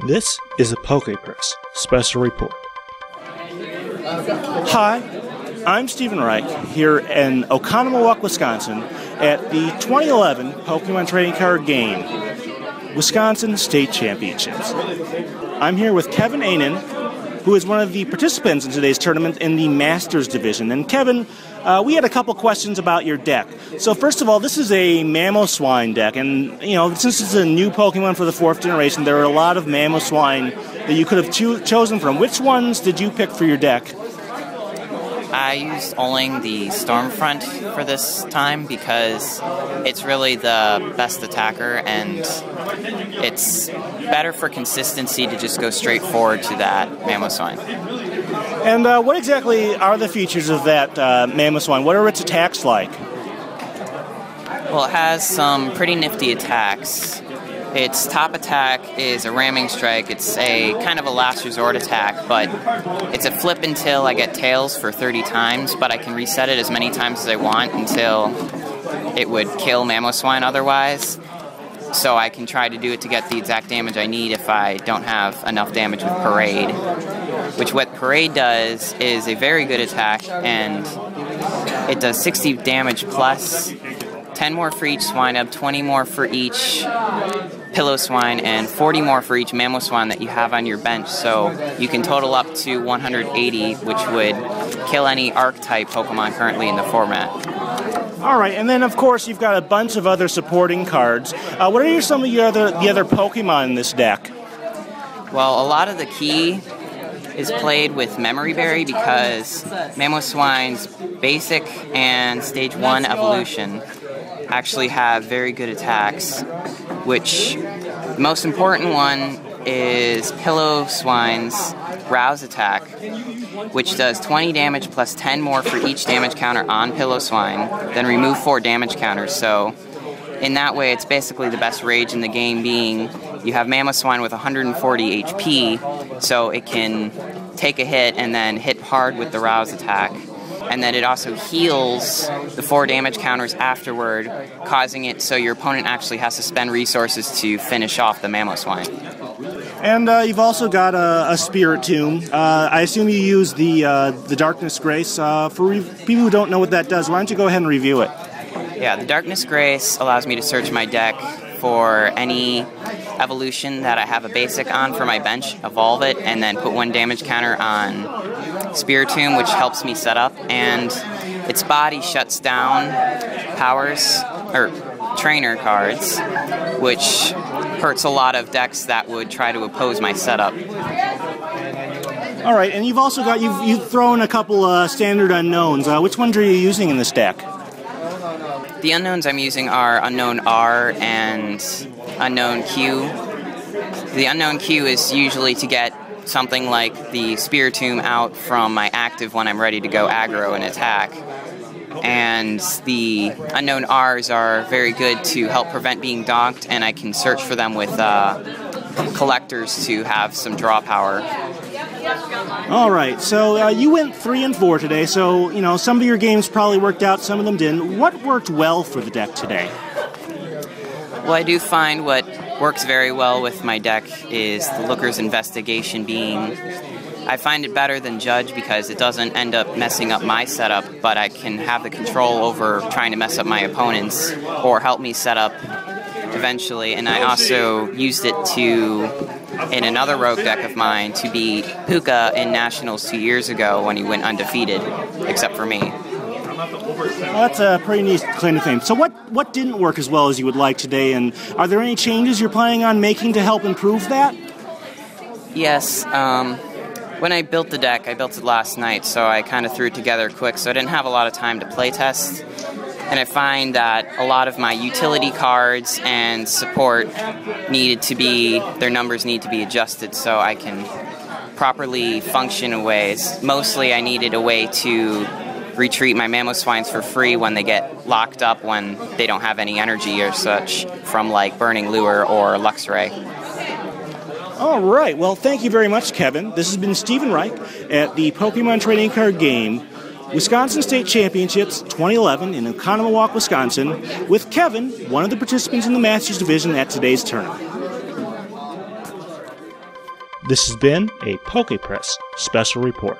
This is a PokePress special report. Hi, I'm Stephen Reich here in Oconomowoc, Wisconsin at the 2011 Pokemon Trading Card Game Wisconsin State Championships. I'm here with Kevin Ainen, who is one of the participants in today's tournament in the Masters Division. And Kevin, we had a couple questions about your deck. So first of all, this is a Mamoswine deck, and since it's a new Pokemon for the 4th generation, there are a lot of Mamoswine that you could have chosen from. Which ones did you pick for your deck? I used only the Stormfront for this time because it's really the best attacker, and it's better for consistency to just go straight forward to that Mamoswine. And what exactly are the features of that Mamoswine? What are its attacks like? Well, it has some pretty nifty attacks. Its top attack is a Ramming Strike. It's a kind of a last resort attack, but it's a flip until I get tails for 30 times, but I can reset it as many times as I want until it would kill Mamoswine otherwise. So I can try to do it to get the exact damage I need if I don't have enough damage with Parade. Which what Parade does is a very good attack, and it does 60 damage plus 10 more for each Swinub, 20 more for each Piloswine, and 40 more for each Mamoswine that you have on your bench, so you can total up to 180, which would kill any Arc-type Pokemon currently in the format. Alright, and then of course you've got a bunch of other supporting cards. What are some of the other Pokemon in this deck? Well, a lot of the key is played with Memory Berry because Mamoswine's basic and Stage 1 evolution actually have very good attacks, which the most important one is Piloswine's Rouse attack, which does 20 damage plus 10 more for each damage counter on Piloswine, then remove 4 damage counters. So in that way, it's basically the best rage in the game, being you have Mamoswine with 140 HP, so it can take a hit and then hit hard with the Rouse attack. And then it also heals the 4 damage counters afterward, causing it so your opponent actually has to spend resources to finish off the Mamoswine. And you've also got a Spirit Tomb. I assume you use the Darkness Grace. For people who don't know what that does, why don't you go ahead and review it? Yeah, the Darkness Grace allows me to search my deck for any evolution that I have a basic on for my bench, evolve it, and then put 1 damage counter on Spirit Tomb, which helps me set up, and its body shuts down powers, or trainer cards, which hurts a lot of decks that would try to oppose my setup. Alright, and you've also got, you've thrown a couple standard unknowns. Which ones are you using in this deck? The unknowns I'm using are Unown R and Unknown Q. The Unknown Q is usually to get something like the Spirit Tomb out from my active when I'm ready to go aggro and attack. And the Unknown R's are very good to help prevent being donked, and I can search for them with collectors to have some draw power. Alright, so you went 3 and 4 today, so some of your games probably worked out, some of them didn't. What worked well for the deck today? Well, I do find what works very well with my deck is the Looker's Investigation, being I find it better than Judge because it doesn't end up messing up my setup, but I can have the control over trying to mess up my opponents or help me set up eventually. And I also used it in another rogue deck of mine to beat Puka in Nationals 2 years ago when he went undefeated, except for me. Well, that's a pretty neat claim to fame. So what didn't work as well as you would like today, and are there any changes you're planning on making to help improve that? Yes. When I built the deck, I built it last night, so I kind of threw it together quick, so I didn't have a lot of time to play test. And I find that a lot of my utility cards and support their numbers need to be adjusted so I can properly function in ways. Mostly I needed a way to retreat my Mamoswines for free when they get locked up when they don't have any energy or such from like Burning Lure or Luxray. All right, well, thank you very much, Kevin. This has been Stephen Reich at the Pokemon Trading Card Game Wisconsin State Championships 2011 in Oconomowoc, Wisconsin, with Kevin, one of the participants in the Masters Division at today's tournament. This has been a PokePress special report.